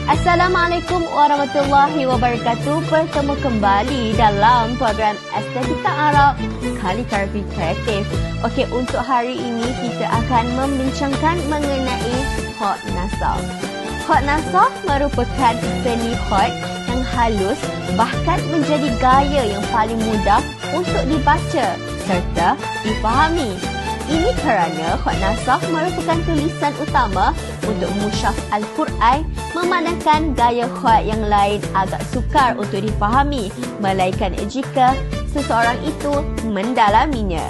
Assalamualaikum warahmatullahi wabarakatuh. Bertemu kembali dalam program Estetika Arab Kaligrafi Kreatif. Okey, untuk hari ini kita akan membincangkan mengenai khot nasakh. Khot nasakh merupakan seni khot yang halus, bahkan menjadi gaya yang paling mudah untuk dibaca serta difahami. Ini kerana khot nasakh merupakan tulisan utama untuk mushaf Al-Quran, memandangkan gaya khot yang lain agak sukar untuk difahami, melainkan jika seseorang itu mendalaminya.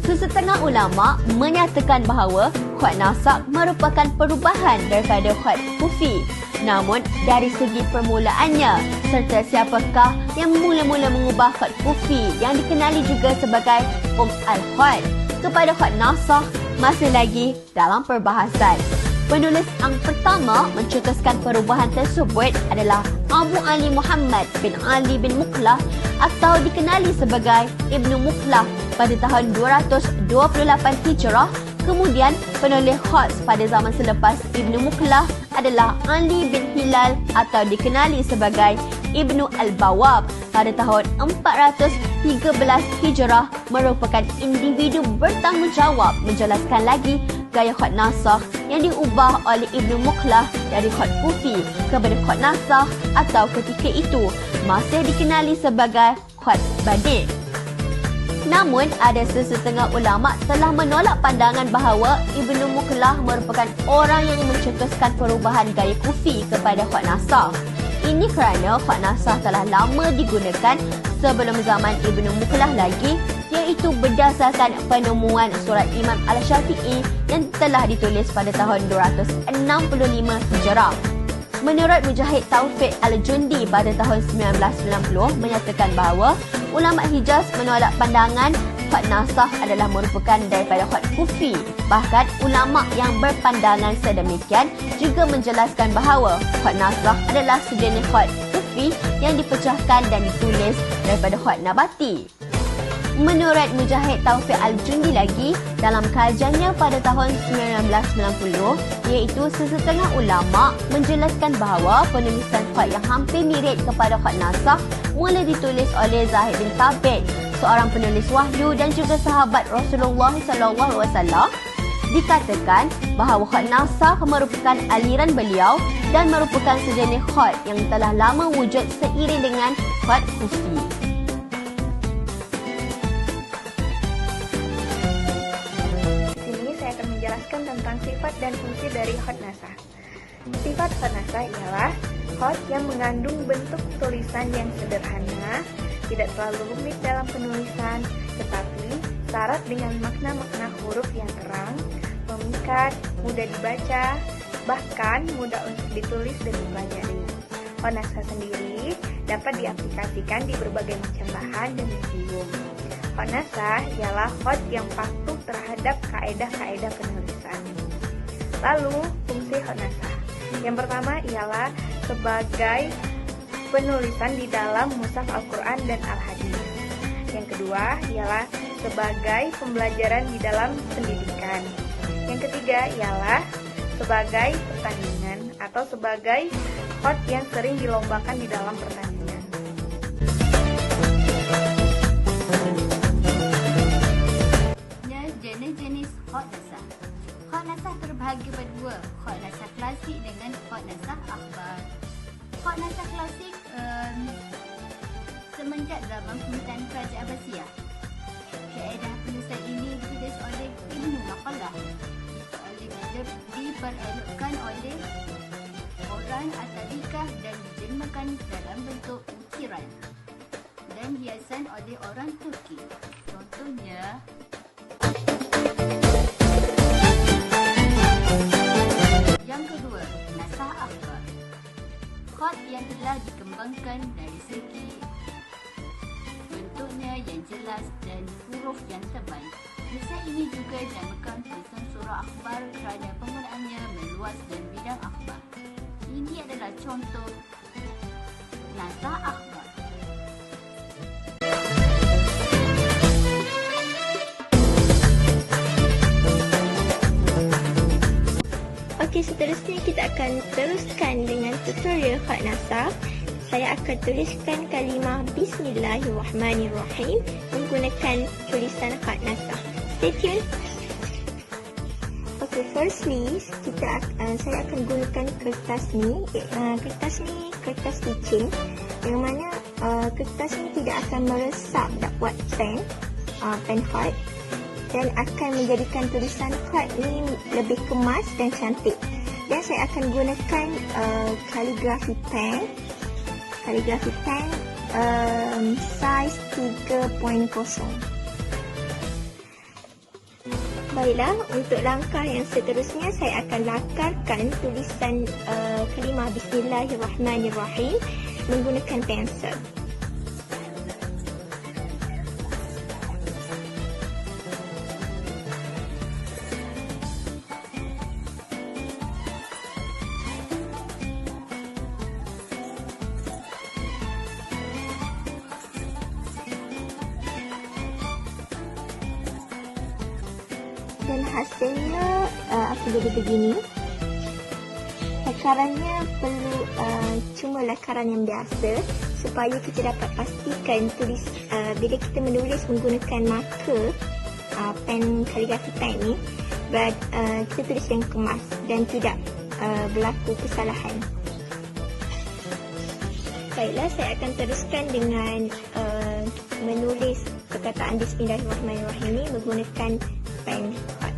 Sesetengah ulama menyatakan bahawa khot nasakh merupakan perubahan daripada khot kufi. Namun, dari segi permulaannya, serta siapakah yang mula-mula mengubah khot kufi yang dikenali juga sebagai Al-Khot kepada khot nasakh masih lagi dalam perbahasan. Penulis yang pertama mencetuskan perubahan tersebut adalah Abu Ali Muhammad bin Ali bin Muqlah atau dikenali sebagai Ibnu Muqlah pada tahun 228 Hijrah. Kemudian, penulis khot pada zaman selepas Ibnu Muqlah adalah Ali bin Hilal atau dikenali sebagai Ibnu Al-Bawab pada tahun 413 Hijrah, merupakan individu bertanggungjawab menjelaskan lagi gaya khot nasakh yang diubah oleh Ibnu Muqlah dari khot kufi kepada khot nasakh atau ketika itu masih dikenali sebagai khot badi'. Namun, ada sesetengah ulama telah menolak pandangan bahawa Ibnu Muqlah merupakan orang yang mencetuskan perubahan gaya kufi kepada khot nasakh. Ini kerana khot nasakh telah lama digunakan sebelum zaman Ibnu Muqlah lagi, iaitu berdasarkan penemuan surat Imam Al-Syafi'i yang telah ditulis pada tahun 265 Hijrah. Menurut Mujahid Taufik Al-Jundi pada tahun 1990 menyatakan bahawa ulama Hijaz menolak pandangan khot nasakh adalah merupakan daripada khot kufi. Bahkan ulama yang berpandangan sedemikian juga menjelaskan bahawa khot nasakh adalah sejenis khot kufi yang dipecahkan dan ditulis daripada khot nabati. Menurut Mujahid Taufik Al-Jundi lagi, dalam kajiannya pada tahun 1990, iaitu sesetengah ulama menjelaskan bahawa penulisan khot yang hampir mirip kepada khot nasakh mula ditulis oleh Zahid bin Thabit, seorang penulis wahyu dan juga sahabat Rasulullah SAW. Dikatakan bahawa khot nasakh merupakan aliran beliau dan merupakan sejenis khot yang telah lama wujud seiring dengan khot kufi. Menjelaskan tentang sifat dan fungsi dari khot nasakh. Sifat khot nasakh ialah khot yang mengandung bentuk tulisan yang sederhana, tidak terlalu rumit dalam penulisan, tetapi syarat dengan makna-makna huruf yang terang, memikat, mudah dibaca, bahkan mudah untuk ditulis dan dipelajari. Khot nasakh sendiri dapat diaplikasikan di berbagai macam bahan dan medium. Khot nasakh ialah khot yang patuh terhadap kaedah-kaedah penulisan. Lalu, fungsi khot nasakh. Yang pertama ialah sebagai penulisan di dalam mushaf Al-Quran dan Al-Hadis. Yang kedua ialah sebagai pembelajaran di dalam pendidikan. Yang ketiga ialah sebagai pertandingan atau sebagai khot yang sering dilombakan di dalam pertandingan. Jenis khot nasakh. Khot nasakh terbahagi pada dua, khot nasakh klasik dengan khot nasakh akhbar. Khot nasakh klasik semenjak zaman pemerintahan Kerajaan Abbasiyah. Kaedah penulisan ini ditulis oleh Ibnu Muqlah, diperelokkan oleh orang Atalikah dan dijenmakan dalam bentuk ukiran dan hiasan oleh orang Turki. Contohnya yang kedua, nasakh akhbar. Khot yang telah dikembangkan dari segi bentuknya yang jelas dan huruf yang tebal. Tulisan ini juga dinamakan tulisan surah akhbar kerana penggunaannya meluas dan bidang akhbar. Ini adalah contoh nasakh akhbar. Okey, seterusnya kita akan teruskan dengan tutorial Khat Nasah. Saya akan tuliskan kalimah Bismillahirrahmanirrahim menggunakan tulisan Khat Nasah. Stay tune. Okay, firstly, saya akan gunakan kertas ni. Kertas licin, yang mana kertas ni tidak akan meresap buat pen khat, dan akan menjadikan tulisan khat ni lebih kemas dan cantik. Dan saya akan gunakan kaligrafi pen size 3.0. Baiklah, untuk langkah yang seterusnya saya akan lakarkan tulisan kalimah Bismillahirrahmanirrahim menggunakan pensel. Dan hasilnya akan jadi begini. Lakarannya perlu cuma lakaran yang biasa supaya kita dapat pastikan bila kita menulis menggunakan marker pen kaligrafi pen ni, kita tulis yang kemas dan tidak berlaku kesalahan. Baiklah, saya akan teruskan dengan menulis perkataan Bismillahirrahmanirrahim ini menggunakan pen khat.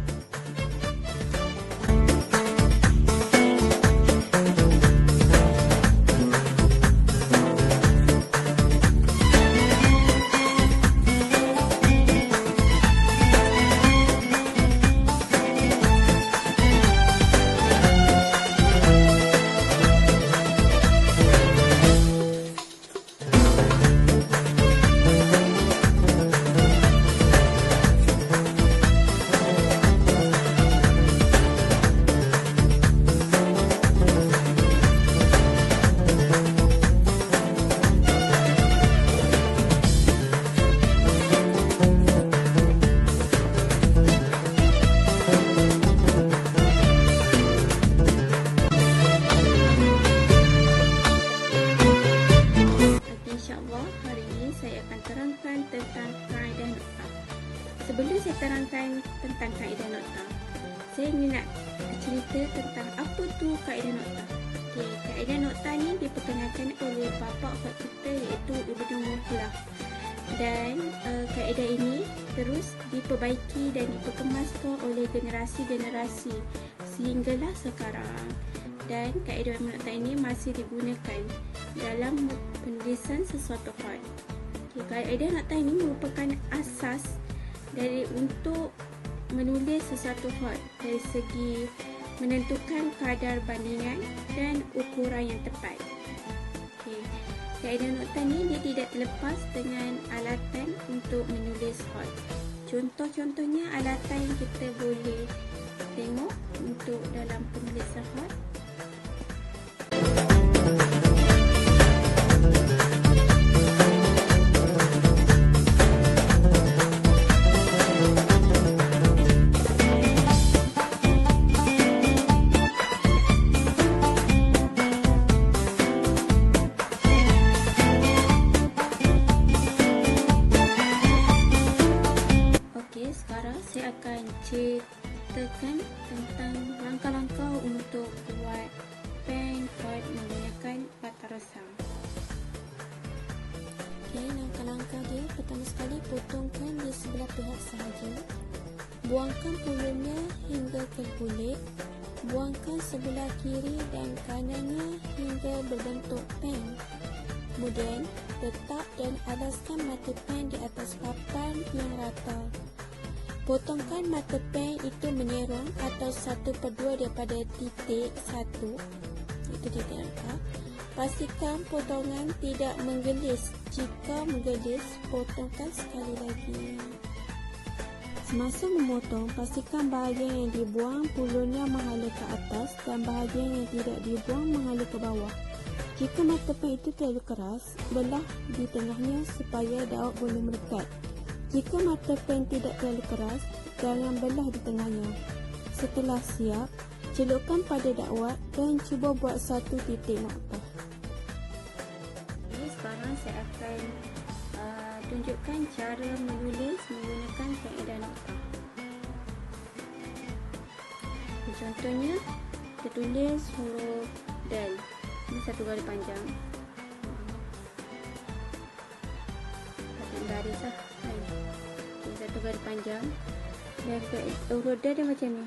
Sebelum saya terangkan tentang kaedah nota, saya nak cerita tentang apa tu kaedah nota. Okey, kaedah nota ni diperkenalkan oleh bapa khat kita iaitu Ibnu Muhlah. Dan kaedah ini terus diperbaiki dan diperkemaskan oleh generasi-generasi sehinggalah sekarang. Dan kaedah nota ini masih digunakan dalam penulisan sesuatu khat. Okey, kaedah nota ini merupakan asas untuk menulis sesuatu khat dari segi menentukan kadar bandingan dan ukuran yang tepat. Okay. Kaedah nota ni dia tidak terlepas dengan alatan untuk menulis khat. Contoh-contohnya alatan yang kita boleh tengok untuk dalam penulisan khat. Saya akan ceritakan tentang langkah-langkah untuk buat pen khat menggunakan pata resam. Okay, langkah-langkah dia, pertama sekali potongkan di sebelah pihak sahaja. Buangkan pulunnya hingga ke kulit. Buangkan sebelah kiri dan kanannya hingga berbentuk pen. Kemudian, letak dan alaskan mata pen di atas papan yang rata. Potongkan mata pen itu menyerong atau 1/2 daripada titik 1. Itu titik angka. Pastikan potongan tidak menggelis. Jika menggelis, potongkan sekali lagi. Semasa memotong, pastikan bahagian yang dibuang pulunnya menghela ke atas dan bahagian yang tidak dibuang menghela ke bawah. Jika mata pen itu terlalu keras, belah di tengahnya supaya daun boleh melekat. Jika mata pen tidak terlalu keras, jangan belah di tengahnya. Setelah siap, Celupkan pada dakwat dan cuba buat satu titik noktah. Jadi sekarang saya akan tunjukkan cara menulis menggunakan kaedah noktah. Contohnya, kita tulis huruf dal. Ini satu garis panjang. Satu garis lah. Ini satu garis panjang. Dan huruf dal dia macam ni.